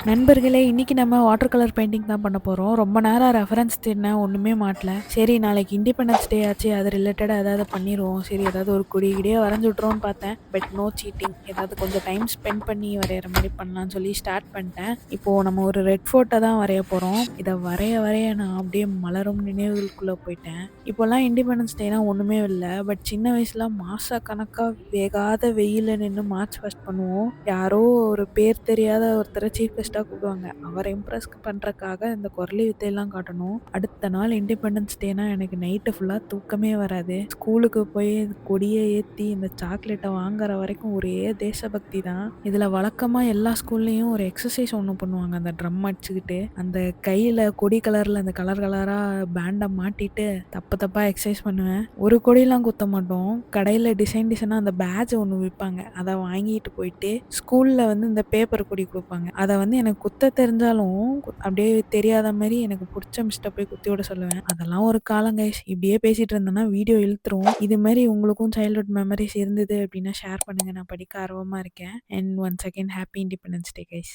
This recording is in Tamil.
நண்பர்களே, இன்னைக்கு நம்ம வாட்டர் கலர் பெயிண்டிங் தான் பண்ண போறோம். ரொம்ப நேரம் ரெஃபரன்ஸ் தேடினேன், ஒண்ணுமே மாட்டல. சரி நாளைக்கு இண்டிபெண்டன்ஸ் டே ஆச்சு, அது ரிலேட்டடா ஏதாவது பண்ணிருவோம். சரி ஏதாவது ஒரு கொடி கிடியே வரைஞ்சு விட்டுருவோம்னு பார்த்தேன். But no cheating. ஏதாவது கொஞ்சம் டைம் ஸ்பெண்ட் பண்ணி வரையிற மாரி பண்ணலாம்னு சொல்லி ஸ்டார்ட் பண்ணிட்டேன். இப்போ நம்ம ஒரு ரெட் ஃபோர்ட்ட தான் வரைய போறோம். இத வரைய வரைய நான் அப்படியே மலரும் நினைவுகளுக்குள்ள போயிட்டேன். இப்போலாம் இண்டிபெண்டன்ஸ் டேனா ஒண்ணுமே இல்ல. பட் சின்ன வயசுல மாச கணக்கா வேகாத வெயில்ல நின்னு மார்ச் பாஸ்ட் பண்ணுவோம். யாரோ ஒரு பேர் தெரியாத ஒருத்தர சீஃப் கெஸ்ட்டா கூப்பிடுவாங்க. அவர இம்ப்ரெஸ் பண்றக்காக இந்த குரலி வித்தையெல்லாம் காட்டணும். அடுத்த நாள் இண்டிபெண்டன்ஸ் டேனா எனக்கு நைட்டு ஃபுல்லா தூக்கமே வராது. ஸ்கூலுக்கு போய் கொடிய ஏத்தி இந்த சாக்லேட்ட வாங்குற வரைக்கும் ஒரே தேசபக்தி தான். இதுல வழக்கமா எல்லா ஸ்கூல்லயும் ஒரு எக்சர்சைஸ் ஒண்ணு பண்ணுவாங்க. அந்த ட்ரம் அடிச்சுக்கிட்டு, அந்த கையில கொடி கலர்ல அந்த கலர் கலரா பேண்ட மாட்டிட்டு தப்பு தப்பா எக்சர்சைஸ் பண்ணுவேன். ஒரு கொடிலாம் குத்த மாட்டோம். கடையில டிசைன் டிசைனா அந்த பேட்ஜ் ஒண்ணு விப்பாங்க. அத வாங்கிட்டு போயிட்டு ஸ்கூல்ல இந்த பேப்பர் கொடி குடுப்பாங்க. அத எனக்கு குத்த தெரிஞ்சாலும், அப்படியே தெரியாத மாரி எனக்கு புடிச்ச மிஸ்ட்ட போய் குத்தி விட சொல்லுவேன். அதெல்லாம் ஒரு காலம் கைஸ். இப்படியே பேசிட்டு இருந்தேன்னா வீடியோ இழுத்துரும். இது மாரி உங்களுக்கும் சைல்ட்ஹுட் மெமரீஸ் இருந்தது அப்படின்னா ஷேர் பண்ணுங்க. நான் படிக்க ஆர்வமா இருக்கேன். And once again happy independence day guys.